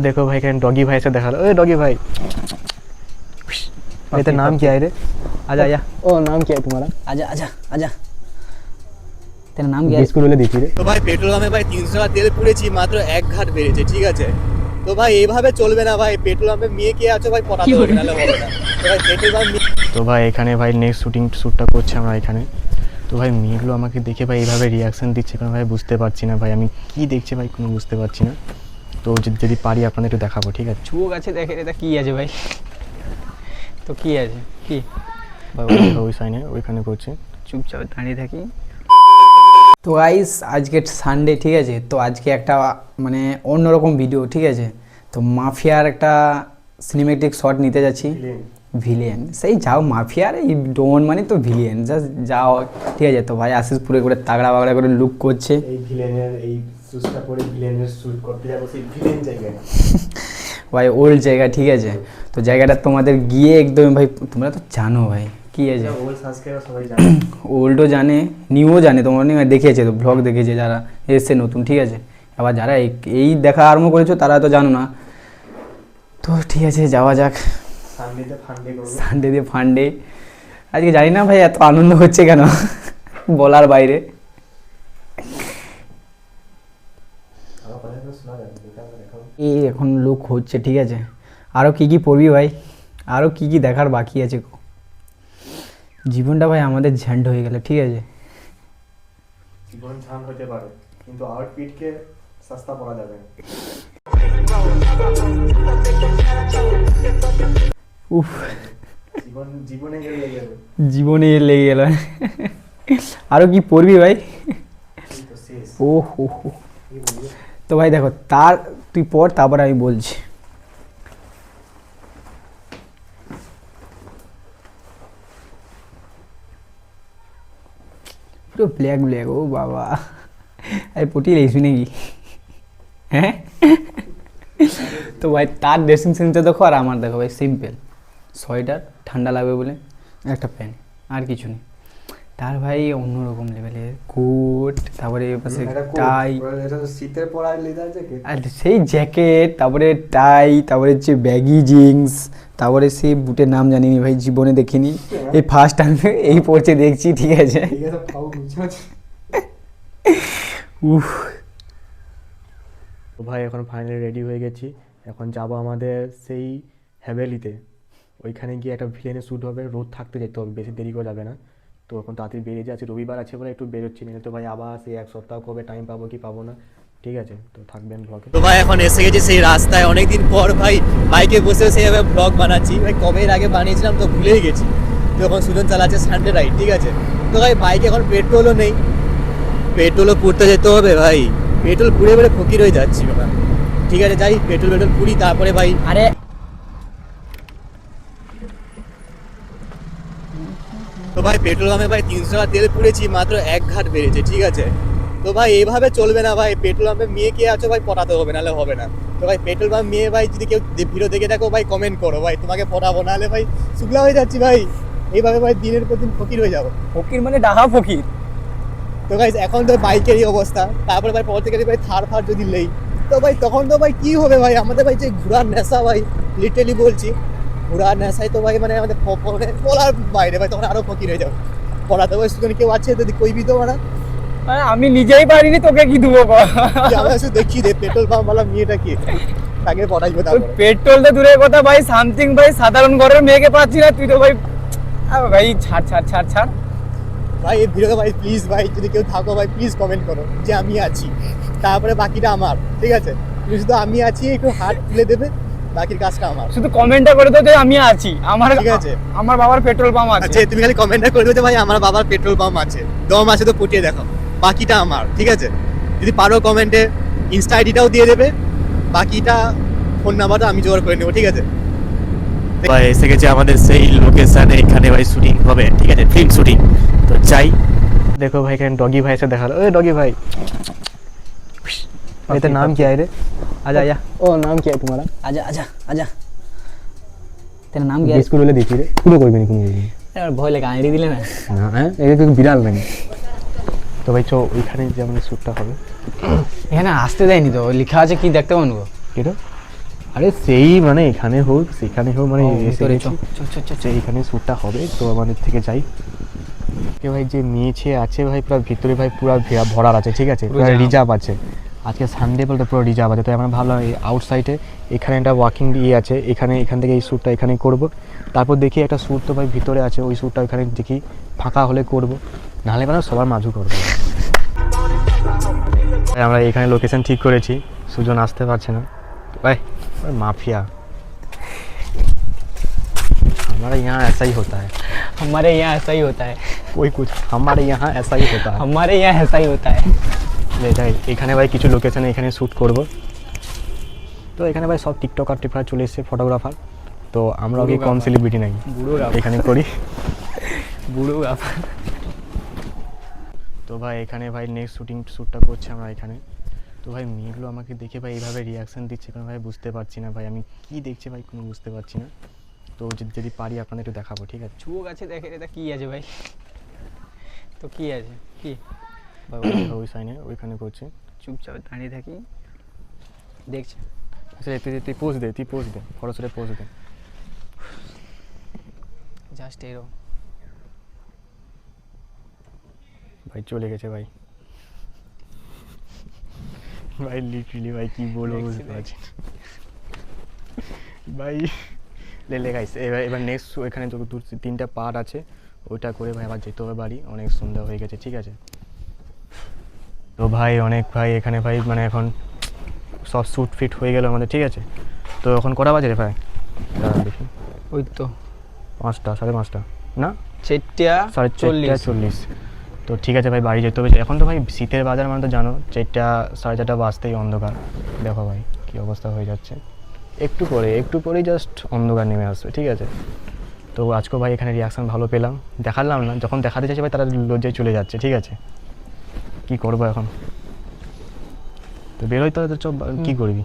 देखो भाई क्या डॉगी भाई से देखा ओए डॉगी भाई भाई तेरा नाम क्या है रे आजा आजा ओ नाम क्या है तुम्हारा आजा आजा आजा तेरा नाम क्या है স্কুল বলে দিছি রে তো ভাই পেট্রোল পাম্পে ভাই 300 টাকা তেল পুড়েছি মাত্র এক ঘাট বেড়েছে ঠিক আছে তো ভাই এইভাবে চলবে না ভাই পেট্রোল পাম্পে মেয়ে কে আছো ভাই পটাতে হবে নালে হবে না তো ভাই পেট্রোল পাম্প তো ভাই এখানে ভাই নেক্সট শ্যুটটা করছে আমরা এখানে তো ভাই মেয়েগুলো আমাকে দেখে ভাই এইভাবে রিয়াকশন দিচ্ছে কারণ ভাই বুঝতে পারছি না ভাই আমি কি দেখছি ভাই কোনো বুঝতে পারছি না তো যদি পারি আপনাদের একটু দেখাবো ঠিক আছে চোখ আছে দেখে এটা কি আছে ভাই তো কি আছে কি ভাই ওই সাইনে ওইখানে করছে চুপচাপ দাঁড়িয়ে থাকি তো গাইস আজকে সানডে ঠিক আছে তো আজকে একটা মানে অন্যরকম ভিডিও ঠিক আছে তো মাফিয়ার একটা সিনেমেটিক শট নিতে যাচ্ছি ভিলেন সেই যাও মাফিয়ার এই ডন মানে তো ভিলেন জাস্ট যাও ঠিক আছে তো ভাই আশিস পুরো করে তাগড়া বাগড়া করে লুক করছে এই ভিলেনের এই সুটটা পরে ভিলেনের শুট করতে যাবো সেই ভিলেন জায়গায় ভাই ওল্ড জায়গা ঠিক আছে তো জায়গাটা তোমাদের গিয়ে একদম ভাই তোমরা তো জানো ভাই কি আছে ওল্ড সাবস্ক্রাইবার সবাই জানে ওল্ডও জানে নিউও জানে তোমরা দেখিয়েছে তো ব্লগ দেখেছে যারা এসছে নতুন ঠিক আছে আবার যারা এই দেখা আরম্ভ করেছো তারা তো জানো না তো ঠিক আছে যাওয়া যাক সানডে দিয়ে ফান্ডে আজকে জানি না ভাই এত আনন্দ হচ্ছে কেন বলার বাইরে এই এখন লুক হচ্ছে ঠিক আছে আরও কি পড়বি ভাই আরও কি দেখার বাকি আছে জীবনটা ভাই আমাদের ঝ্যান্ড হয়ে গেল ঠিক আছে জীবন ঝান্ড হতে পারে কিন্তু আউটফিটকে সস্তা পড়া যাবে না উফ জীবনে লেগে গেল আরও কি পড়বি ভাই ও হো হো তো ভাই দেখো তুই পড় তারপর আমি বলছি পুরো ব্ল্যাক ও বাবা আরে পটি লেগেছি নাকি হ্যাঁ তো ভাই তার ড্রেসিং সেন্সটা দেখো আর আমার দেখো ভাই সিম্পল সোয়েটার ঠান্ডা লাগবে বলে একটা প্যান্ট আর কিছু নেই তার ভাই অন্যরকম লেভেলের কোট তারপরে পাশে টাই শীতের পড়া লেদার জ্যাকেট আর সেই জ্যাকেট তারপরে টাই তারপরে হচ্ছে ব্যাগি জিন্স তারপরে সেই বুটের নাম জানিনি ভাই জীবনে দেখিনি এই ফার্স্ট টাইম এই পড়ছে দেখছি ঠিক আছে উফ তো ভাই এখন ফাইনালি রেডি হয়ে গেছি এখন যাব আমাদের সেই হ্যাভেলিতে ওইখানে গিয়ে একটা ভিলেনের শ্যুট হবে রোদ থাকতে যেতে হবে বেশি দেরি করে যাবে না তো এখন তাড়াতাড়ি বেরিয়ে যাচ্ছে রবিবার আছে বলে একটু বেরোচ্ছি না তো ভাই আবার সেই এক সপ্তাহ কবে টাইম পাবো কি পাবো না ঠিক আছে তো থাকবেন ব্লগে তো ভাই এখন এসে গেছি সেই রাস্তায় অনেকদিন পর ভাই বাইকে বসে সেইভাবে ব্লগ বানাচ্ছি ভাই কবে এর আগে বানিয়েছিলাম তো ভুলেই গেছি তো এখন সুজন চালাচ্ছে সানডে রাইড ঠিক আছে তো ভাই বাইকে এখন পেট্রোলও নেই পেট্রোলও পুড়তে যেতে হবে ভাই পেট্রোল পুড়ে বেড়ে ফকির হয়ে যাচ্ছি বাবা ঠিক আছে যাই পেট্রোল পুড়ি তারপরে ভাই আরে তো ভাই পেট্রোল পাম্পে ভাই 300 টাকা তেল পুড়েছি মাত্র এক ঘাট বেড়েছে ঠিক আছে তো ভাই এইভাবে চলবে না ভাই পেট্রোল পাম্পে মেয়ে কে আছো ভাই পটাতে হবে নাহলে হবে না তো ভাই পেট্রোল পাম্প মেয়ে ভাই যদি কেউ ভিডিও দেখে থাকো ভাই কমেন্ট করো ভাই তোমাকে পটাবো নাহলে ভাই শুকলা হয়ে যাচ্ছি ভাই এইভাবে ভাই দিনের পর দিন ফকির হয়ে যাবো ফকির মানে ডাহা ফকির তো ভাই এখন তো বাইকেরই অবস্থা তারপরে ভাই পর থেকে ভাই থার যদি নেই তো ভাই তখন তো ভাই কি হবে ভাই আমাদের ভাই যে ঘোড়ার নেশা ভাই লিটারালি বলছি ঘোড়ার নেশায় তো ভাই মানে আমাদের বলার বাইরে ভাই তখন আরো ফকির হয়ে যাবে পড়াতে ভাই সুতরাং কেউ আছে যদি কইবি তো মারা আমি নিজেই পারিনি তোকে কি দেবো আমরা শুধু দেখি রে পেট্রোল পাম্প वाला মেয়েটা কি তাকে পড়াইবো তারপর পেট্রোল তো দূরের কথা ভাই সামথিং ভাই সাধারণ ঘরের মেয়েকে পাচ্ছি না তুই তো ভাই ভাই ছাড় ভাই এই ভিডিওতে ভাই প্লিজ ভাই যদি কেউ থাকো ভাই প্লিজ কমেন্ট করো যে আমি আছি তারপরে বাকিটা আমার ঠিক আছে তুমি শুধু আমি আছি একটু হাত তুলে দেবে বাকির কাজটা আমার শুধু কমেন্টটা করে দাও যে আমি আছি আমার ঠিক আছে আমার বাবার পেট্রোল পাম্প আছে আচ্ছা তুমি খালি কমেন্টটা করে দিতে ভাই আমার বাবার পেট্রোল পাম্প আছে দম আছে তো পটিয়ে দেখাও বাকিটা আমার ঠিক আছে যদি পারো কমেন্টে ইনস্টা আইডিটাও দিয়ে দেবে বাকিটা ফোন নাম্বারটা আমি জোগাড় করে নেবো ঠিক আছে ভাই এসে গেছে আমাদের সেই লোকেশনে এখানে ভাই শুটিং হবে ঠিক আছে ফিল্ম শুটিং তো চাই देखो भाई क्या डॉगी भाई से देखा ओए डॉगी भाई भाई तेरा नाम क्या है रे आजा आजा ओ नाम क्या है तुम्हारा आजा आजा आजा तेरा नाम क्या है স্কুল বলে দিছি রে কোনো কইবে না কোনো আর ভয় লাগে আইডি দিলে না না হ্যাঁ এটা তো বিড়াল লাগে তো ভাই চো ওইখানে যে আমাদের শ্যুটটা হবে এখানে আসতে দেয়নি তো লেখা আছে কি দেখতে পানগো কিটো আরে সেই মানে এখানে হোক সেখানে হোক মানে এসে ভিতরে গেছি। এইখানে শ্যুটটা হবে তো আমাদের থেকে যাই। এ ভাই যে মেছে আছে ভাই পুরো ভিতরে ভাই পুরো ভরার আছে, ঠিক আছে, পুরো পুরো jam। রিজার্ভ আছে। আজকে সানডে বলতে পুরো রিজার্ভ আছে, তো আমরা ভাবলাম এই আউটসাইডে এখানে একটা ওয়াকিং ইয়ে আছে, এখান থেকে এই শ্যুটটা এখানেই করব। তারপর দেখি একটা শ্যুট তো ভাই ভিতরে আছে, ওই শ্যুটটা ওখানে দেখি ফাঁকা হলে করব, নাহলে মানে সবার মাঝু করবো। আমরা এখানে লোকেশন ঠিক করেছি, সুজন আসতে পারছে না ভাই, মাফিয়া हमारे यहाँ ऐसा ही होता है, हमारे यहाँ ऐसा ही होता है, कोई कुछ हमारे यहाँ ऐसा ही होता है। हमारे यहाँ ऐसा ही होता है। যাই এখানে ভাই কিছু লোকেশনে এখানে শ্যুট করব, তো এখানে ভাই সব টিকটকার টিকটকার চলে এসেছে, ফটোগ্রাফার, তো আমরাও কি কম সেলিব্রিটি নাই, বুড়ো এখানে করি। বুড়ো তো ভাই এখানে ভাই নেক্সট শ্যুটটা করছি আমরা এখানে। তো ভাই মেয়েগুলো আমাকে দেখে ভাই এইভাবে রিয়াকশান দিচ্ছে, কারণ ভাই বুঝতে পারছি না ভাই আমি কি দেখছি ভাই, কোনো বুঝতে পারছি না। তো যদি পারি আপনাদের একটু দেখাবো, ঠিক আছে? চুয়োগ আছে, দেখে এটা কি আছে ভাই, তো কি আছে কি ভাই ওই সাইনে ওইখানে করছে, চুপচাপ দাঁড়িয়ে থাকি দেখছি। আচ্ছা তুই পোজ দে, ফটোশুটে পোজ দে। জাস্ট এরো ভাই চলে গেছে ভাই, ভাই লিটারালি ভাই কি বলবো বুঝতে পারছি না ভাই। লে গাইস এবার নেক্সট এখানে তো 2-3টা পার্ট আছে, ওইটা করে ভাই আবার যেতে হবে বাড়ি, অনেক সন্ধ্যা হয়ে গেছে, ঠিক আছে? তো ভাই অনেক ভাই এখানে ভাই মানে এখন সব শ্যুট ফিট হয়ে গেল আমাদের, ঠিক আছে? তো এখন কটা বাজে রে ভাই? দেখি ওই তো 5টা 5:30 না 4:40। তো ঠিক আছে ভাই বাড়ি যেতে হবে এখন তো ভাই, শীতের বাজার মানে তো জানো, 4টা 4:30 বাজতেই অন্ধকার, দেখো ভাই কী অবস্থা হয়ে যাচ্ছে, একটু পরেই জাস্ট অন্ধকার নেমে আসবে, ঠিক আছে? তো আজকেও ভাই এখানে রিয়াকশান ভালো পেলাম, দেখালাম না, যখন দেখাতে চাইছে ভাই তারা লজ্জায় চলে যাচ্ছে, ঠিক আছে? কি করবো এখন, তো বেরোই তো কী করবি?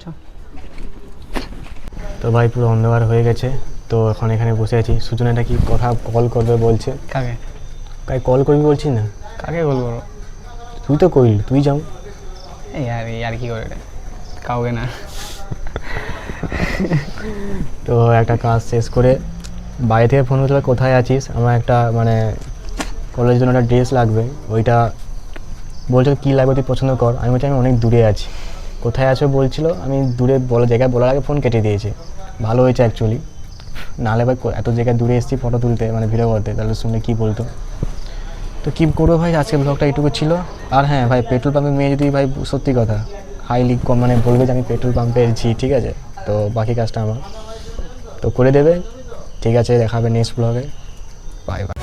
তো ভাই পুরো অন্ধকার হয়ে গেছে, তো এখন এখানে বসে আছি। সুজন এটা কি কথা কল করবে বলছে, কাকে কাই কল করবি বলছিস না? কাকে কল করো? তুই তো করলি, তুই যাও। আর কি করে রে, কাউকে না। তো একটা কাজ শেষ করে বাইরে থেকে ফোন করতে, কোথায় আছিস, আমার একটা মানে কলেজের জন্য একটা ড্রেস লাগবে, ওইটা বলছো কী লাগবে তুই পছন্দ কর। আমি বলছি আমি অনেক দূরে আছি, কোথায় আছো বলছিল, আমি দূরে জায়গায় বলার আগে ফোন কেটে দিয়েছে, ভালো হয়েছে অ্যাকচুয়ালি, নাহলে ভাই এত জায়গায় দূরে এসেছি ফটো তুলতে মানে ভিডিও করতে, তাহলে শুনলে কী বলতো। তো কী করবো ভাই, আজকে ব্লগটা এইটুকু ছিল। আর হ্যাঁ ভাই পেট্রোল পাম্পে মেয়ে যদি ভাই সত্যি কথা হাইলি কম মানে বলবে যে আমি পেট্রোল পাম্পে এসেছি, ঠিক আছে? তো বাকি কাজটা আমার তো করে দেবে, ঠিক আছে? দেখা হবে নেক্সট ব্লগে, বাই বাই।